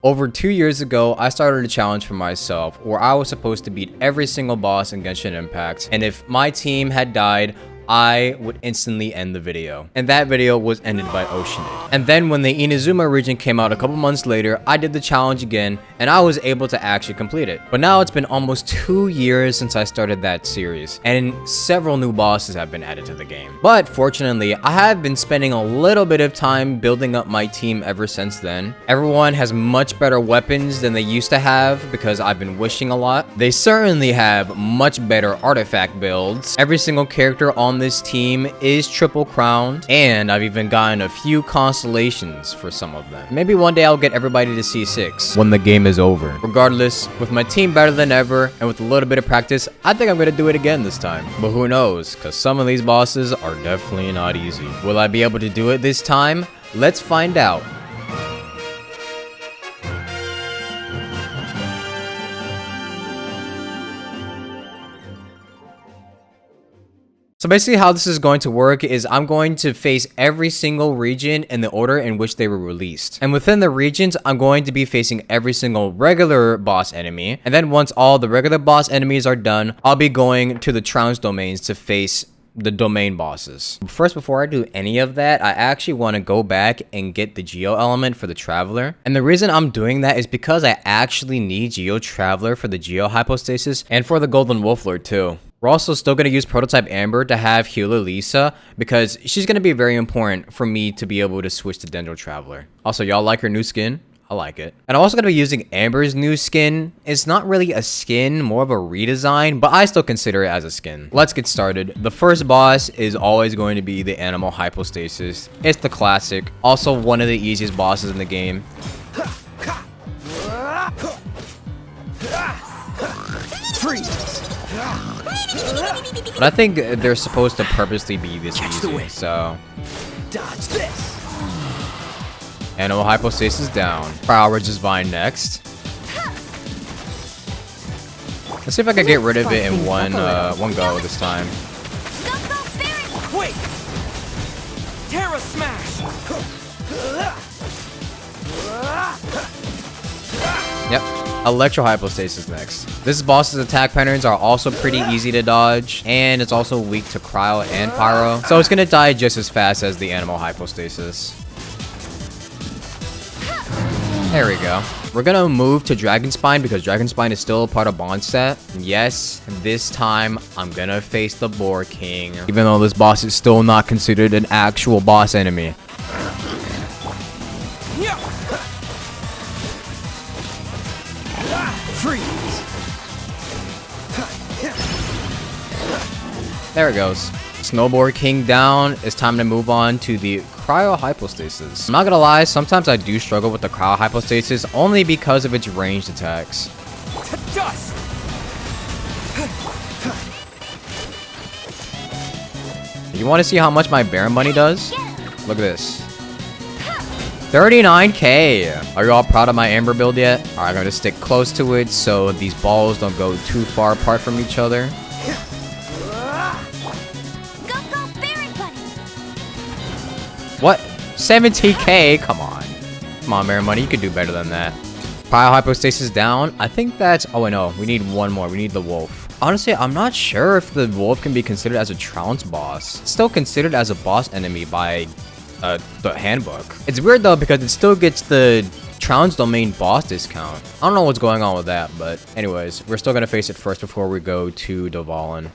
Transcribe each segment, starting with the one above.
Over 2 years ago, I started a challenge for myself where I was supposed to beat every single boss in Genshin Impact, and if my team had died, I would instantly end the video. And that video was ended by Oceanid. And then when the Inazuma region came out a couple months later, I did the challenge again, and I was able to actually complete it. But now it's been almost 2 years since I started that series, and several new bosses have been added to the game. But fortunately, I have been spending a little bit of time building up my team ever since then. Everyone has much better weapons than they used to have because I've been wishing a lot. They certainly have much better artifact builds. Every single character on this team is triple crowned, and I've even gotten a few constellations for some of them. Maybe one day I'll get everybody to C6 when the game is over. Regardless, with my team better than ever and with a little bit of practice, I think I'm gonna do it again this time. But who knows, because some of these bosses are definitely not easy. Will I be able to do it this time? Let's find out. So basically how this is going to work is I'm going to face every single region in the order in which they were released. And within the regions, I'm going to be facing every single regular boss enemy. And then once all the regular boss enemies are done, I'll be going to the Trounce domains to face the domain bosses. First, before I do any of that, I actually want to go back and get the Geo element for the Traveler. And the reason I'm doing that is because I actually need Geo Traveler for the Geo Hypostasis and for the Golden Wolf Lord too. We're also still going to use Prototype Amber to have Healer Lisa because she's going to be very important for me to be able to switch to Dendro Traveler. Also, y'all like her new skin? I like it. And I'm also going to be using Amber's new skin. It's not really a skin, more of a redesign, but I still consider it as a skin. Let's get started. The first boss is always going to be the Animal Hypostasis. It's the classic. Also one of the easiest bosses in the game. Freeze! But I think they're supposed to purposely be this easy, so... Dodge this! Animal Hypostasis down. Power Vine next. Let's see if I can get rid of it in one go this time. Wait! Terra Smash! Yep. Electro Hypostasis next. This boss's attack patterns are also pretty easy to dodge, and it's also weak to Cryo and Pyro, so it's gonna die just as fast as the Animal Hypostasis. There we go. We're gonna move to Dragon Spine because Dragon Spine is still a part of Bondset. Yes, this time I'm gonna face the Boar King, even though this boss is still not considered an actual boss enemy. Freeze! There it goes. Snowboard King down. It's time to move on to the Cryo Hypostasis. I'm not gonna lie, sometimes I do struggle with the Cryo Hypostasis only because of its ranged attacks. Dust! You want to see how much my Baron Bunny does? Look at this. 39k! Are you all proud of my Amber build yet? Alright, I'm gonna stick close to it so these balls don't go too far apart from each other. What? 70k? Come on. Come on, Baron Bunny, you could do better than that. Cryo Hypostasis down. I think that's... Oh, wait, no. We need one more. We need the Wolf. Honestly, I'm not sure if the Wolf can be considered as a Trounce boss. It's still considered as a boss enemy by the handbook. It's weird, though, because it still gets the Trounce domain boss discount. I don't know what's going on with that, but anyways, we're still going to face it first before we go to Dvalin.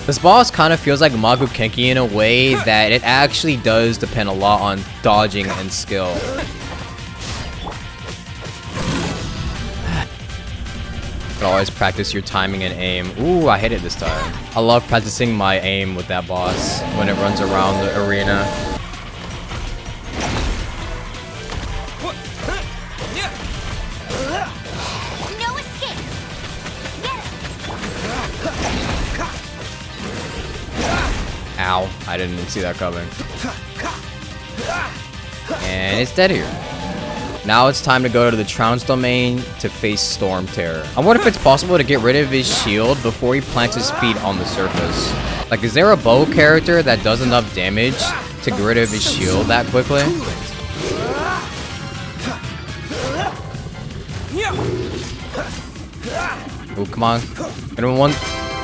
This boss kind of feels like Magu Kenki in a way that it actually does depend a lot on dodging and skill. But always practice your timing and aim. Ooh, I hit it this time. I love practicing my aim with that boss when it runs around the arena. Ow, I didn't see that coming. And it's dead here. Now it's time to go to the Trounce domain to face Storm Terror. I wonder if it's possible to get rid of his shield before he plants his feet on the surface. Like, is there a bow character that does enough damage to get rid of his shield that quickly? Oh, come on. Get him in one.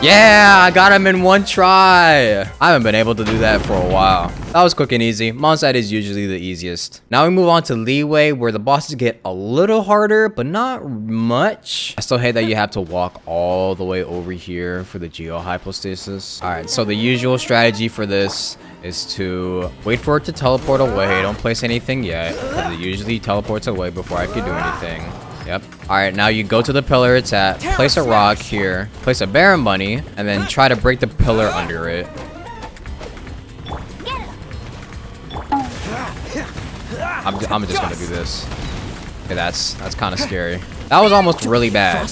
Yeah, I got him in one try. I haven't been able to do that for a while. That was quick and easy. Mondstadt is usually the easiest. Now we move on to Leeway, where the bosses get a little harder, but not much. I still hate that you have to walk all the way over here for the Geohypostasis. All right, so the usual strategy for this is to wait for it to teleport away. Don't place anything yet, because it usually teleports away before I can do anything. Yep. All right, now you go to the pillar it's at, place a rock here, place a Baron Bunny, and then try to break the pillar under it. I'm just gonna do this. Okay, that's kind of scary. That was almost really bad.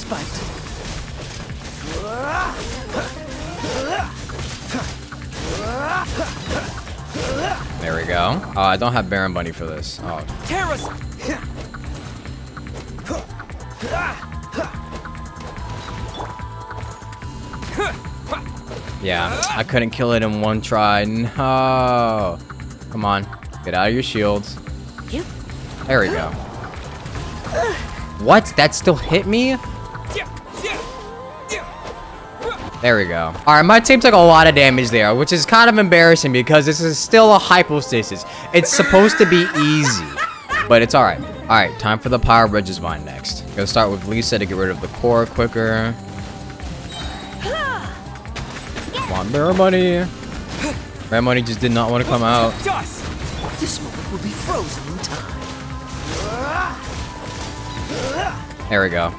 There we go. Oh, I don't have Baron Bunny for this. Oh. Yeah, I couldn't kill it in one try. No. Come on. Get out of your shields. There we go. What? That still hit me? There we go. All right, my team took a lot of damage there, which is kind of embarrassing because this is still a hypostasis. It's supposed to be easy, but it's all right. All right, time for the Power Registine next. Gonna start with Lisa to get rid of the core quicker. Come on, Baron Bunny. Baron Bunny just did not want to come out. This moment will be frozen in time. There we go.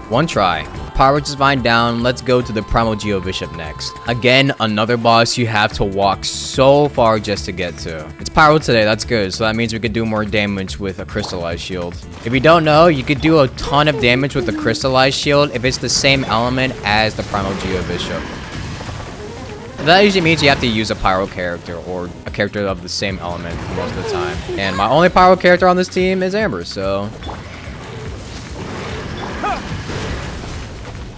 One try. Power Registine down. Let's go to the Primal Geo Bishop next. Again, another boss you have to walk so far just to get to. It's Pyro today, that's good. So that means we could do more damage with a Crystallized Shield. If you don't know, you could do a ton of damage with the Crystallized Shield if it's the same element as the Primal Geo Bishop. That usually means you have to use a Pyro character or a character of the same element for most of the time. And my only Pyro character on this team is Amber, so...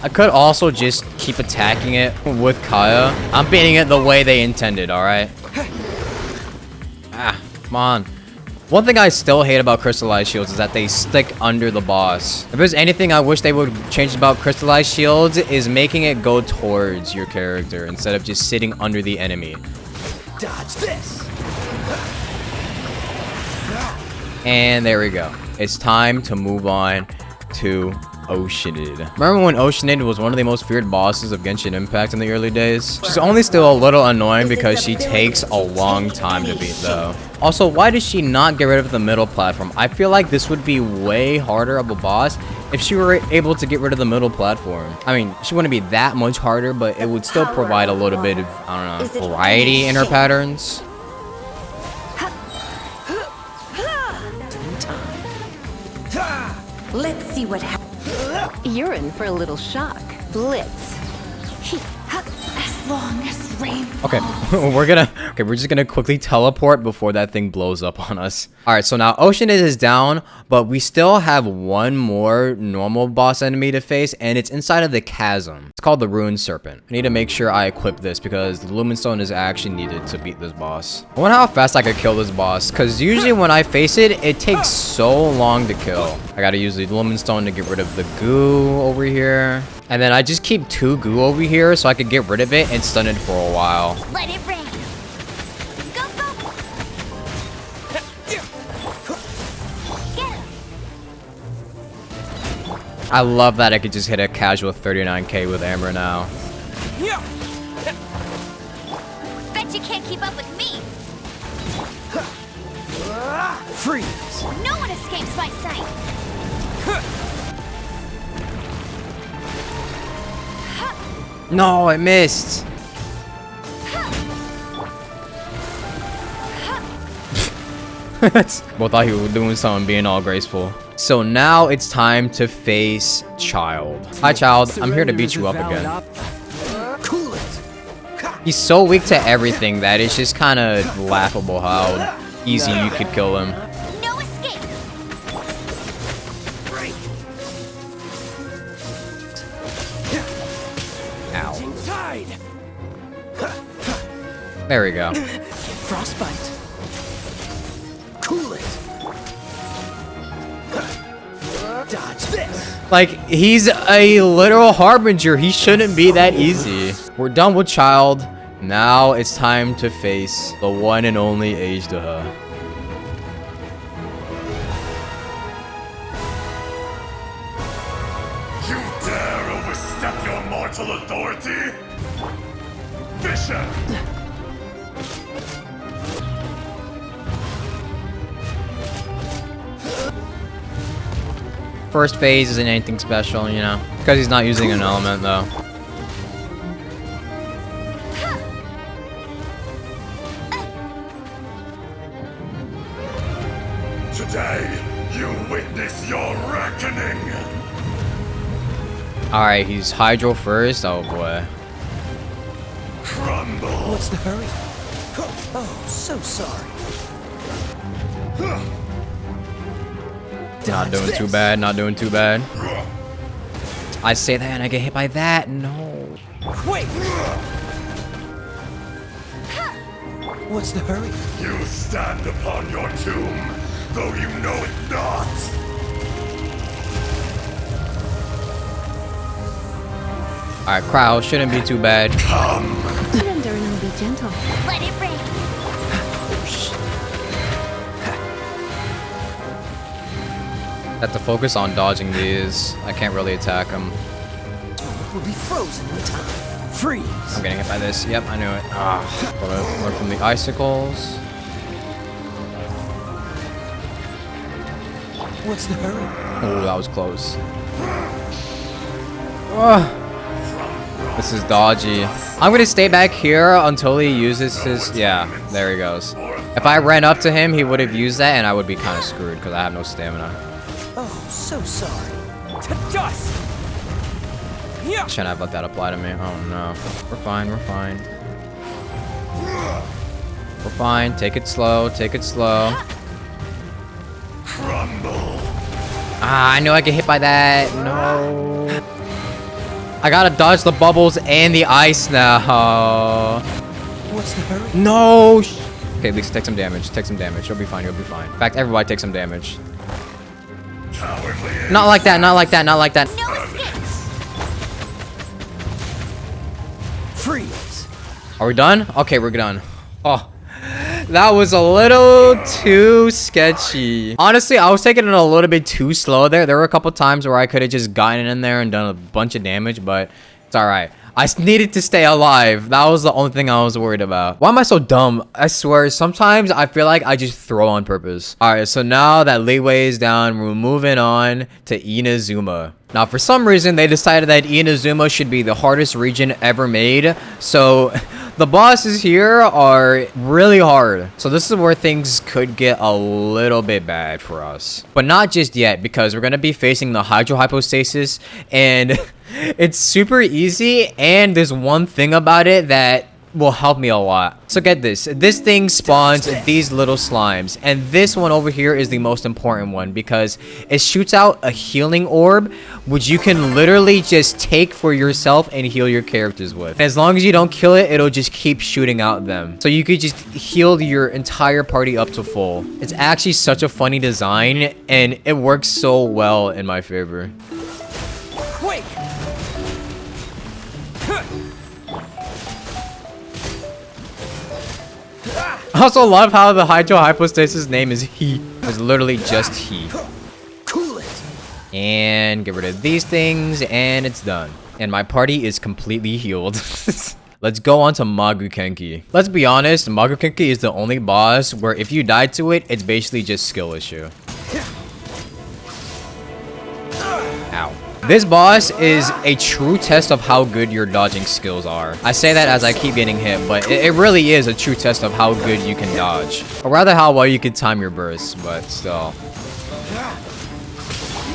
I could also just keep attacking it with Kaya. I'm beating it the way they intended, alright? Ah, come on. One thing I still hate about Crystallized Shields is that they stick under the boss. If there's anything I wish they would change about Crystallized Shields is making it go towards your character instead of just sitting under the enemy. Dodge this. And there we go. It's time to move on to Oceanid. Remember when Oceanid was one of the most feared bosses of Genshin Impact in the early days? She's only still a little annoying because she takes a long time to beat though. Also, why does she not get rid of the middle platform? I feel like this would be way harder of a boss if she were able to get rid of the middle platform. I mean, she wouldn't be that much harder, but it would still provide a little bit of, I don't know, variety in her patterns. Let's see what happens. You're in for a little shock. Blitz. As long as rain. Okay, we're just gonna quickly teleport before that thing blows up on us. All right, so now Oceanid is down, but we still have one more normal boss enemy to face, and it's inside of the chasm. It's called the Ruined Serpent. I need to make sure I equip this because the Lumen Stone is actually needed to beat this boss. I wonder how fast I could kill this boss, because usually when I face it, it takes so long to kill. I gotta use the Lumen Stone to get rid of the goo over here. And then I just keep 2 goo over here so I could get rid of it and stun it for a while. Let it rain. Go, go. I love that I could just hit a casual 39k with Amber now. Bet you can't keep up with me. Freeze. No one escapes my sight. No, I missed. Both thought he was doing something, being all graceful. So now it's time to face Child. Hi, Child. I'm here to beat you up again. Cool it. He's so weak to everything that it's just kind of laughable how easy you could kill him. No escape. There we go. Frostbite. Cool it. Dodge this. Like, he's a literal harbinger. He shouldn't be that easy. We're done with Child. Now it's time to face the one and only Ajdaha. You dare overstep your mortal authority? Bishop! First phase isn't anything special, you know, because he's not using an element though. Today, you witness your reckoning! Alright, he's Hydro first. Oh boy. Crumble! What's the hurry? Oh, so sorry. Not Dodge doing too this. bad, not doing too bad. I say that and I get hit by that. No. Wait. What's the hurry? You stand upon your tomb, though you know it not! Alright, Crowd shouldn't be too bad. Surrender and I'll be gentle. Let it rain. Have to focus on dodging these. I can't really attack him. Will be frozen in time. Freeze. I'm getting hit by this. Yep, I knew it. Gotta learn from the icicles. What's the hurry? Oh, that was close. Ugh. This is dodgy. I'm gonna stay back here until he uses his... Yeah, there he goes. If I ran up to him, he would have used that, and I would be kind of screwed because I have no stamina. Oh, so sorry. To dust. Yeah. Shouldn't have let that apply to me. Oh no. We're fine, we're fine. We're fine. Take it slow, take it slow. Crumble! Ah, I knew I get hit by that. No. I gotta dodge the bubbles and the ice now. What's the hurry? No. Okay, at least take some damage. Take some damage. You'll be fine. You'll be fine. In fact, everybody take some damage. Cowardly Not like that. Not like that. Not like that. No escape. Freeze. Are we done? Okay, we're done. Oh, that was a little too sketchy. Honestly, I was taking it a little bit too slow there. There were a couple times where I could have just gotten in there and done a bunch of damage, but it's all right. I needed to stay alive. That was the only thing I was worried about. Why am I so dumb? I swear, sometimes I feel like I just throw on purpose. All right, so now that Leeway is down, we're moving on to Inazuma. Now, for some reason, they decided that Inazuma should be the hardest region ever made. So the bosses here are really hard. So this is where things could get a little bit bad for us. But not just yet, because we're going to be facing the Hydro Hypostasis, and it's super easy, and there's one thing about it that will help me a lot. So get this. This thing spawns these little slimes, and this one over here is the most important one because it shoots out a healing orb, which you can literally just take for yourself and heal your characters with. As long as you don't kill it, it'll just keep shooting out them. So you could just heal your entire party up to full. It's actually such a funny design, and it works so well in my favor. Quake. I also love how the Hydro Hypostasis name is He. It's literally just He. Cool it. And get rid of these things, and it's done. And my party is completely healed. Let's go on to Magukenki. Let's be honest, Magukenki is the only boss where if you die to it, it's basically just skill issue. Ow. This boss is a true test of how good your dodging skills are. I say that as I keep getting hit, but it really is a true test of how good you can dodge. Or rather how well you can time your bursts, but still.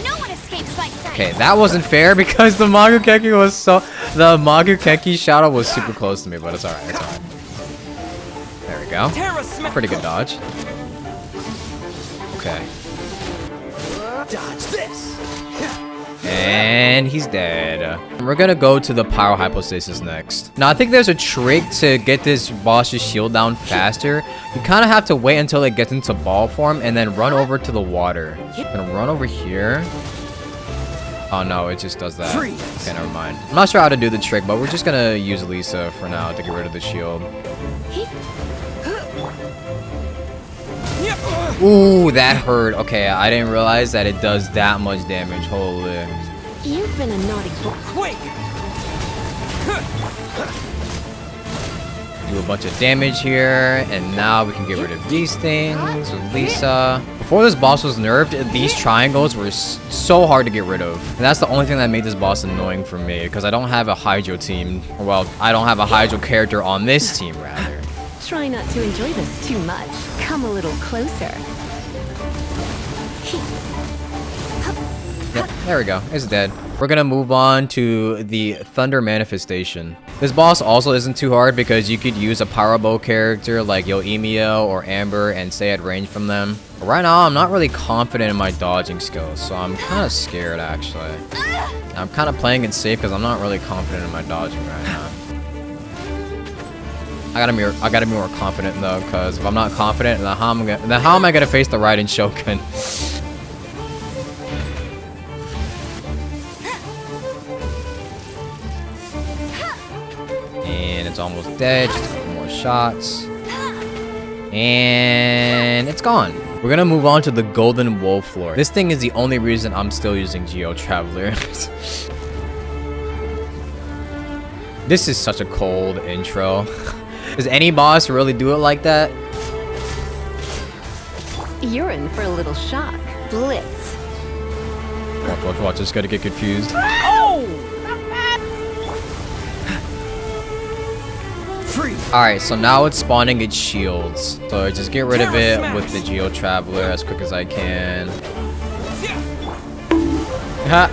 No one escapes my sight. Okay, that wasn't fair because the Magukenki was so... The Magukenki shadow was super close to me, but it's alright, it's alright. There we go. Pretty good dodge. Okay. Dodge this. And he's dead. We're gonna go to the Pyro Hypostasis next. Now, I think there's a trick to get this boss's shield down faster. You kind of have to wait until it gets into ball form and then run over to the water. I'm gonna run over here. Oh no, it just does that. Okay, never mind. I'm not sure how to do the trick, but we're just gonna use Lisa for now to get rid of the shield. Ooh, that hurt. Okay, I didn't realize that it does that much damage. Holy. You've been a naughty boy. Quick! Do a bunch of damage here, and now we can get rid of these things with Lisa. Before this boss was nerfed, these triangles were so hard to get rid of. And that's the only thing that made this boss annoying for me, because I don't have a Hydro team. Or, well, I don't have a Hydro character on this team, rather. Try not to enjoy this too much. Come a little closer. Yep, there we go. It's dead. We're gonna move on to the Thunder Manifestation. This boss also isn't too hard because you could use a Power Bow character like Yoimiya or Amber and stay at range from them. But right now, I'm not really confident in my dodging skills, so I'm kind of scared actually. I'm kind of playing it safe because I'm not really confident in my dodging right now. I gotta be more confident though, because if I'm not confident, then how am I gonna face the Raiden Shogun? And it's almost dead. Just a couple more shots. And it's gone. We're gonna move on to the Golden Wolf floor. This thing is the only reason I'm still using Geo Traveler. This is such a cold intro. Does any boss really do it like that? You're in for a little shock. Blitz. Watch. Just gotta get confused. Alright, so now it's spawning its shields. So just get rid of it with the Geo Traveler as quick as I can. Ha!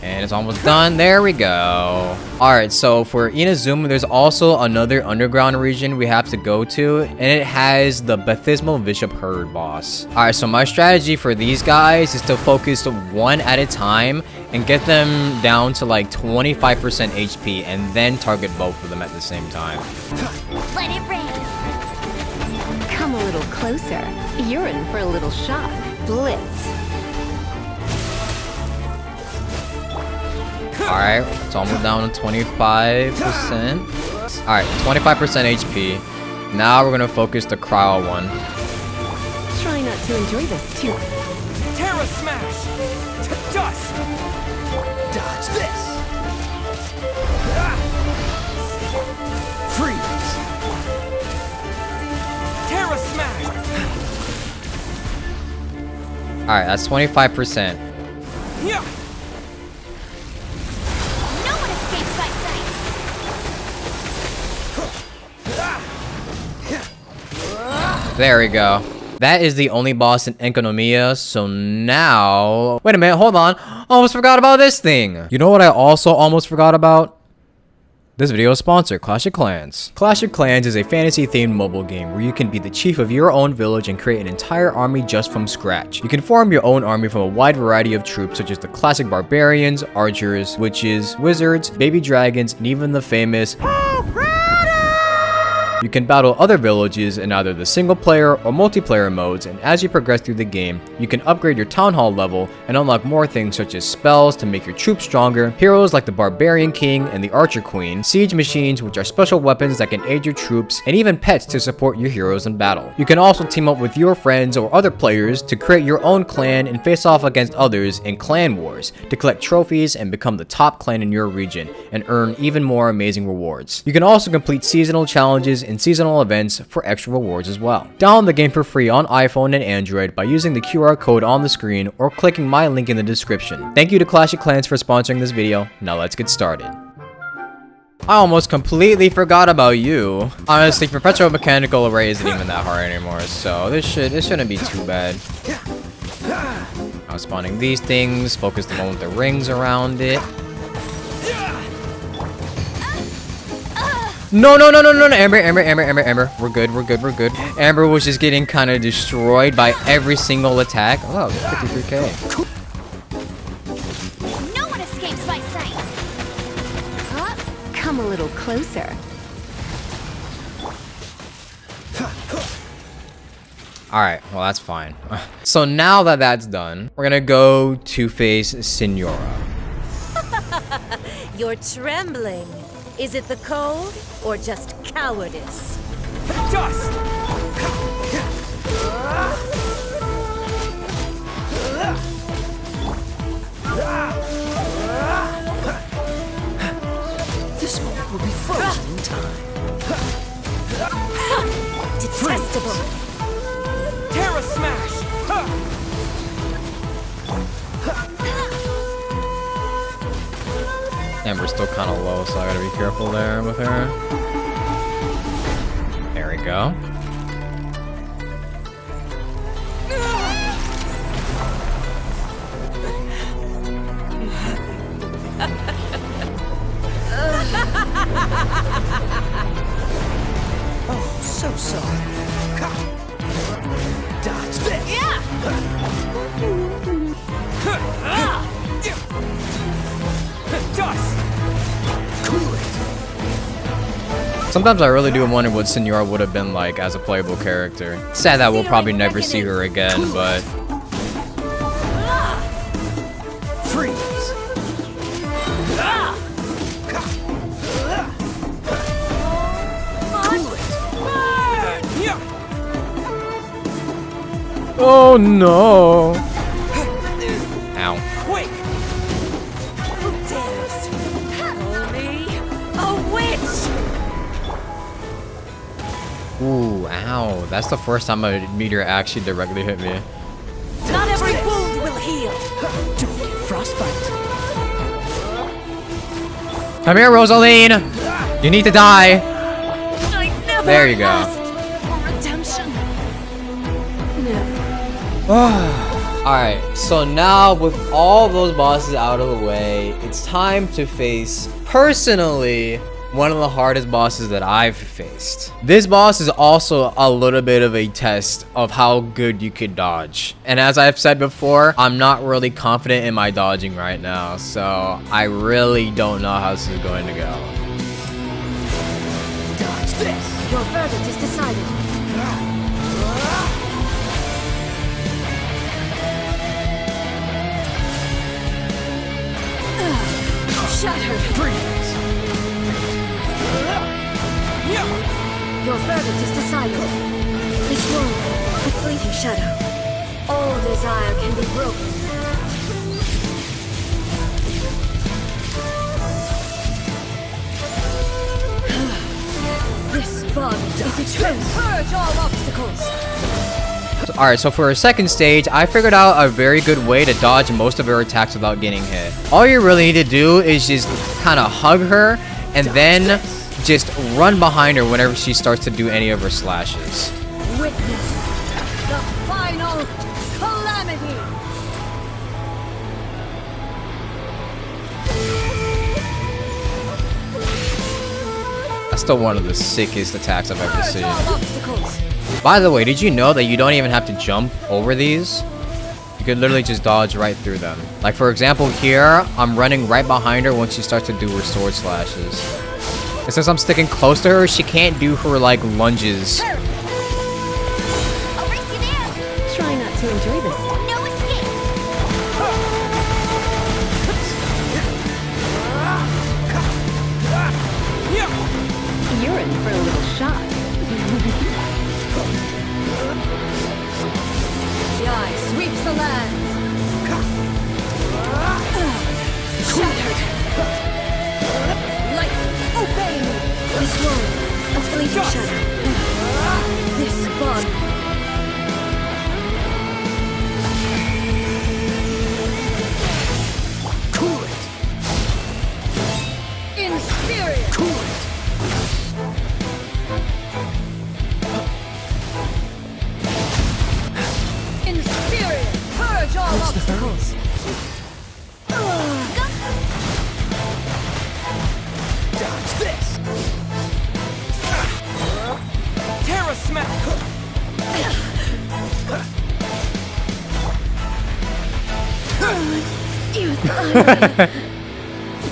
And it's almost done. There we go. Alright, so for Inazuma, there's also another underground region we have to go to, and it has the Baptismal Bishop Herd boss. Alright, so my strategy for these guys is to focus one at a time and get them down to like 25% HP and then target both of them at the same time. Let it rain. Come a little closer. You're in for a little shock. Blitz. Alright, it's almost down to 25%. Alright, 25% HP. Now we're gonna focus the Cryo one. Try not to enjoy this too. Terra Smash! To dust! Dodge this! Freeze! Terra Smash! Alright, that's 25%. Yeah! There we go. That is the only boss in Enkanomiya, so now... Wait a minute, hold on. Almost forgot about this thing. You know what I also almost forgot about? This video's sponsor, Clash of Clans. Clash of Clans is a fantasy-themed mobile game where you can be the chief of your own village and create an entire army just from scratch. You can form your own army from a wide variety of troops such as the classic barbarians, archers, witches, wizards, baby dragons, and even the famous... You can battle other villages in either the single player or multiplayer modes, and as you progress through the game, you can upgrade your town hall level and unlock more things such as spells to make your troops stronger, heroes like the Barbarian King and the Archer Queen, siege machines which are special weapons that can aid your troops, and even pets to support your heroes in battle. You can also team up with your friends or other players to create your own clan and face off against others in clan wars to collect trophies and become the top clan in your region and earn even more amazing rewards. You can also complete seasonal challenges and seasonal events for extra rewards as well. Download the game for free on iPhone and Android by using the QR code on the screen or clicking my link in the description. Thank you to Clash of Clans for sponsoring this video. Now let's get started. I almost completely forgot about you. Honestly, Perpetual Mechanical Array isn't even that hard anymore, so this shouldn't be too bad. I'm spawning these things, focus the one with the rings around it. No, no, no, no, no, no. Amber, Amber, Amber, Amber, Amber. We're good, we're good, we're good. Amber was just getting kind of destroyed by every single attack. Oh, 53k. No one escapes my sight. Huh? Come a little closer. Alright, well, that's fine. So now that that's done, we're gonna go to face Senora. You're trembling. Is it the cold or just cowardice? Dust! This moment will be frozen in time. Detestable. Terra Smash! Amber's still kind of low, so I gotta be careful there with her. There we go. Oh, so sorry. Dodge this! Dust! Cool it! Sometimes I really do wonder what Senora would have been like as a playable character. Sad that we'll probably never see her again, but... Freeze! Cool it! Oh no! Ow. Quick! Who dares call me a witch? Ooh, ow. That's the first time a meteor actually directly hit me. Not every wound will heal. Don't get frostbite! Come here, Rosaline! You need to die! I never There you go. asked for redemption. Never. Alright, so now with all those bosses out of the way, it's time to face, personally, one of the hardest bosses that I've faced. This boss is also a little bit of a test of how good you could dodge. And as I've said before, I'm not really confident in my dodging right now, so I really don't know how this is going to go. Dodge this! Your verdict is decided. Shattered. Freeze! Your verdict is decided. This world, a fleeting shadow. All desire can be broken. This bond is eternal. Purge all obstacles. Alright, so for a second stage, I figured out a very good way to dodge most of her attacks without getting hit. All you really need to do is just kind of hug her and then just run behind her whenever she starts to do any of her slashes. Witness the final calamity. That's still one of the sickest attacks I've ever Purge seen. all obstacles. By the way, did you know that you don't even have to jump over these? You could literally just dodge right through them. Like for example here, I'm running right behind her when she starts to do her sword slashes. And since I'm sticking close to her, she can't do her like lunges. I'll race you there. Try not to enjoy this. No escape. You're in for a little shock. The eye sweeps the lands. Shattered. Light, obey me. This world, a fleeting shadow. This bond. Cool it! In spirit. Cool it! In spirit. Purge all obstacles. Dodge this!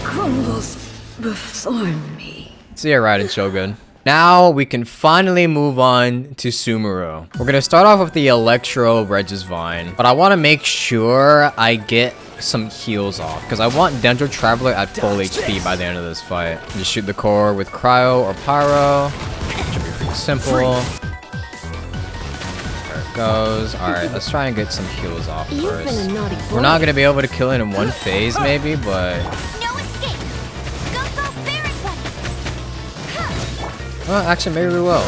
Crumbles before me. See ya, Raiden Shogun. Now we can finally move on to Sumeru. We're gonna start off with the Electro Regis Vine, but I want to make sure I get some heals off because I want Dendro Traveler at full HP by the end of this fight. Just shoot the core with Cryo or Pyro. Should be pretty simple. There it goes. Alright, let's try and get some heals off first. We're not gonna be able to kill it in one phase maybe, but... No escape. Go, very well, actually, maybe we will.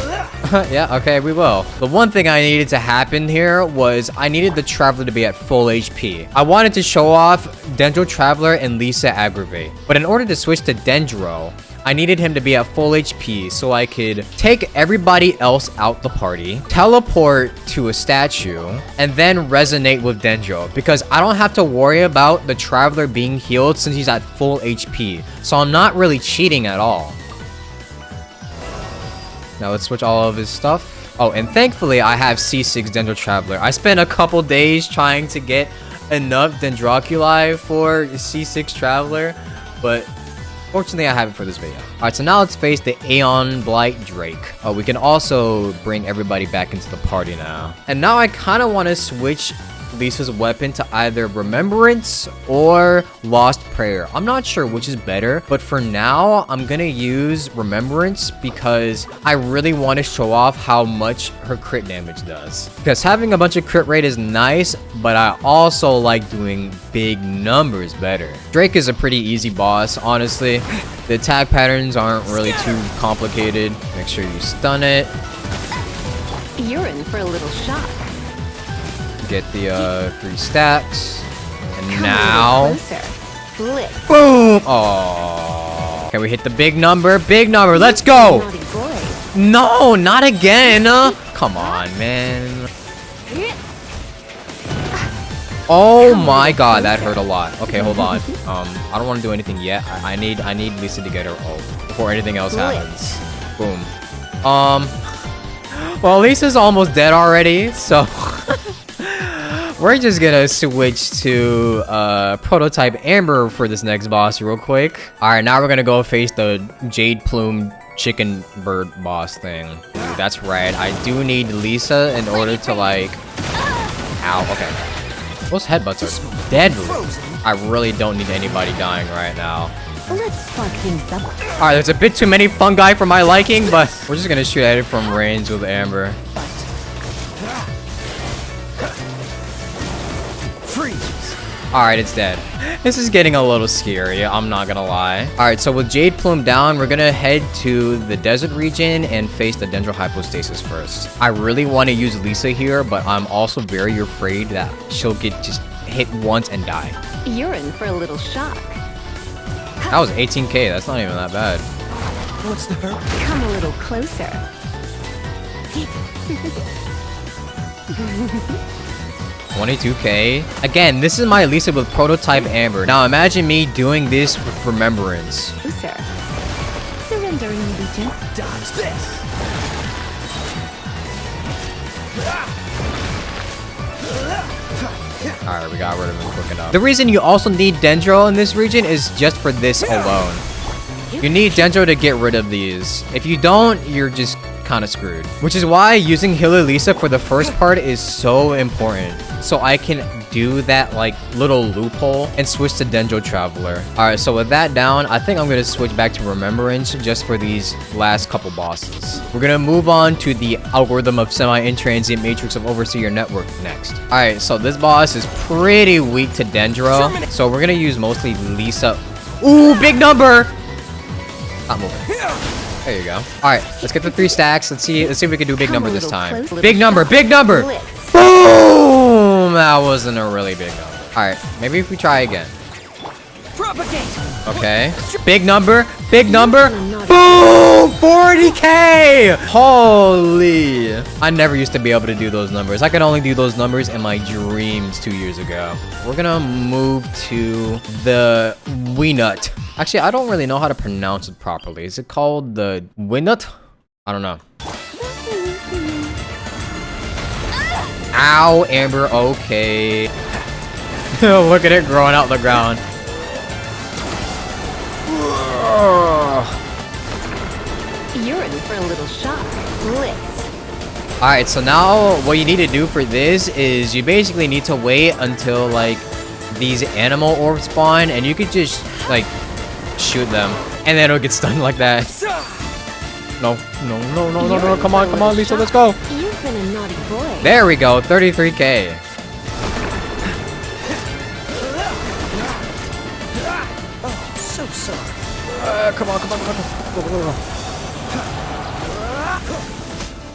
Yeah, okay, we will. The one thing I needed to happen here was I needed the Traveler to be at full HP. I wanted to show off Dendro Traveler and Lisa Aggravate. But in order to switch to Dendro, I needed him to be at full HP so I could take everybody else out the party, teleport to a statue, and then resonate with Dendro. Because I don't have to worry about the Traveler being healed since he's at full HP. So I'm not really cheating at all. Now let's switch all of his stuff. Oh, and thankfully I have C6 Dendro Traveler. I spent a couple days trying to get enough Dendroculi for C6 Traveler, but fortunately I have it for this video. Alright, so now let's face the Aeon Blight Drake. Oh, we can also bring everybody back into the party now. And now I kind of want to switch Lisa's weapon to either Remembrance or Lost Prayer. I'm not sure which is better, but for now, I'm gonna use Remembrance because I really want to show off how much her crit damage does. Because having a bunch of crit rate is nice, but I also like doing big numbers better. Drake is a pretty easy boss, honestly. The attack patterns aren't really too complicated. Make sure you stun it. You're in for a little shock. Get the 3 stacks. And now... Blitz. Boom! Oh. Can we hit the big number? Big number, let's go! Naughty boy. No, not again! Come on, man. Oh my god, that hurt a lot. Okay, hold on. I don't want to do anything yet. I need Lisa to get her ult before anything else happens. Boom. Well, Lisa's almost dead already, so... We're just gonna switch to Prototype Amber for this next boss real quick. Alright, now we're gonna go face the Jade Plume Chicken Bird boss thing. Ooh, that's right. I do need Lisa in order to like... Ow, okay. Those headbutts are deadly. I really don't need anybody dying right now. Let's spark things up. Alright, there's a bit too many fungi for my liking, but we're just gonna shoot at it from range with Amber. Alright, it's dead. This is getting a little scary, I'm not gonna lie. Alright, so with Jade Plume down, we're gonna head to the desert region and face the Dendro Hypostasis first. I really want to use Lisa here, but I'm also very afraid that she'll get just hit once and die. You're in for a little shock. That was 18k, that's not even that bad. What's the hurt? Come a little closer. 22k. Again, this is my Lisa with Prototype Amber. Now imagine me doing this with Remembrance. Closer. Surrendering, Legion. Dodge this. Alright, we got rid of him quick enough. The reason you also need Dendro in this region is just for this alone. You need Dendro to get rid of these. If you don't, you're just kind of screwed. Which is why using Healer Lisa for the first part is so important. So I can do that like little loophole and switch to Dendro Traveler. Alright, so with that down, I think I'm going to switch back to Remembrance just for these last couple bosses. We're going to move on to the Algorithm of Semi-Intransient Matrix of Overseer Network next. Alright, so this boss is pretty weak to Dendro. So we're going to use mostly Lisa. Ooh, big number! Not moving. There you go. Alright, let's get the 3 stacks. Let's see if we can do a big number this time. Big number, big number! Boom! That wasn't a really big number. Alright, maybe if we try again. Okay. Big number, big number. Boom! 40k! Holy! I never used to be able to do those numbers. I could only do those numbers in my dreams 2 years ago. We're gonna move to the Winut. Actually, I don't really know how to pronounce it properly. Is it called the Winut? I don't know. Ow, Amber, okay. Look at it growing out the ground. You're in for a little shock. Blitz. Alright, so now what you need to do for this is you basically need to wait until like these animal orbs spawn and you could just like shoot them and then it'll get stunned like that. No, come on, Lisa, let's go. You've been a naughty boy. There we go, 33k. So sorry. Come on. Go.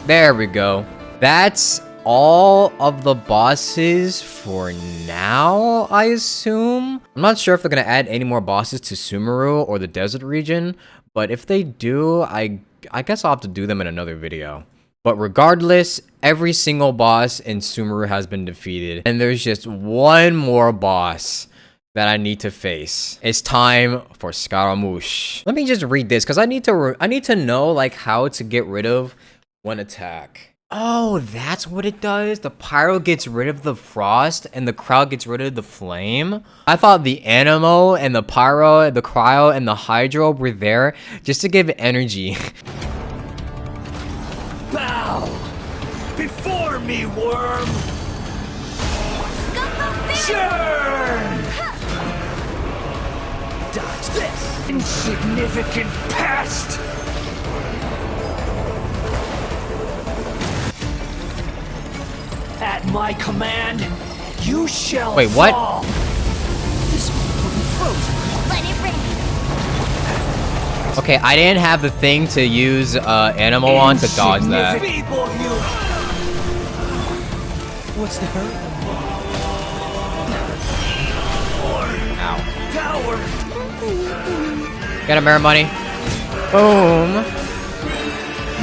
There we go. That's all of the bosses for now, I assume. I'm not sure if they're gonna add any more bosses to Sumeru or the desert region, but if they do, I guess I'll have to do them in another video. But regardless, every single boss in Sumeru has been defeated, and there's just one more boss that I need to face. It's time for Scaramouche. Let me just read this because I need to know like how to get rid of one attack. Oh, that's what it does? The pyro gets rid of the frost and the crowd gets rid of the flame? I thought the anemo and the pyro, the cryo and the hydro were there just to give energy. Bow before me, worm. Churn. Dodge this, insignificant pest. At my command, you shall Wait, what? fall. This one will be frozen. Let it rain. Okay, I didn't have the thing to use anemo on to dodge that. Feeble you. What's the hurry? Ow. Tower. Got a mirror money. Boom.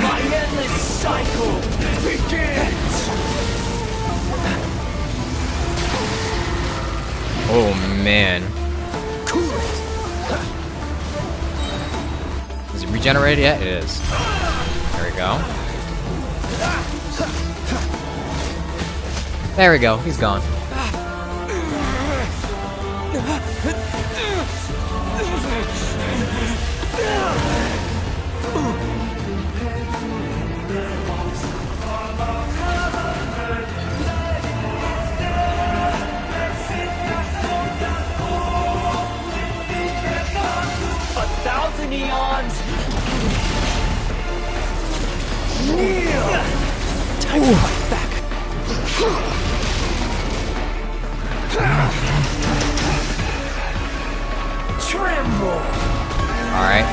My endless cycle begins. Oh man. Cool it. Is it regenerated yet? It is. There we go. There we go. He's gone. Eons. Kneel. Time to fight back. Tremble. All right.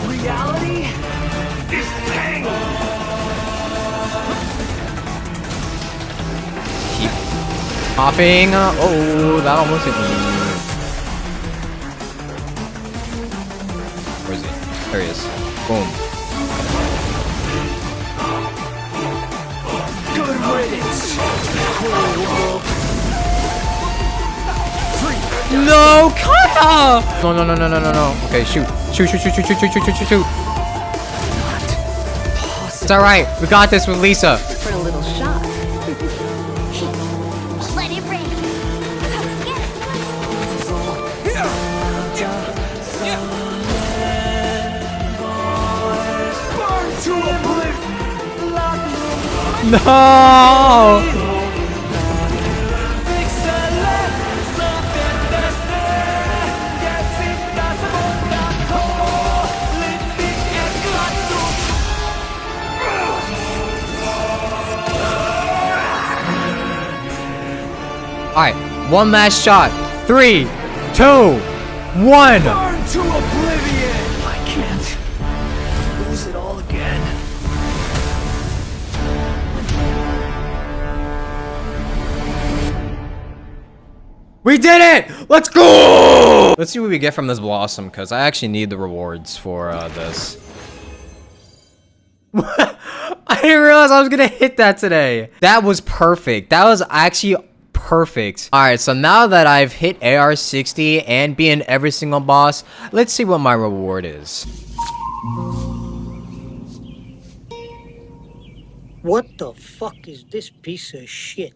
Reality is pain. Hopping. Oh, that almost hit me. Where is he? There he is. Boom. Good riddance. Cool. No, Kaya! No. Okay, shoot. Shoot. It's alright. We got this with Lisa. For a little shock. Let it rain. Burn to oblivion. No! Alright, one last shot. 3, 2, 1. Burn to oblivion. I can't lose it all again. We did it! Let's go! Let's see what we get from this blossom, because I actually need the rewards for this. I didn't realize I was gonna hit that today. That was perfect. That was actually Perfect. Alright, so now that I've hit AR 60 and beaten every single boss, let's see what my reward is. What the fuck is this piece of shit?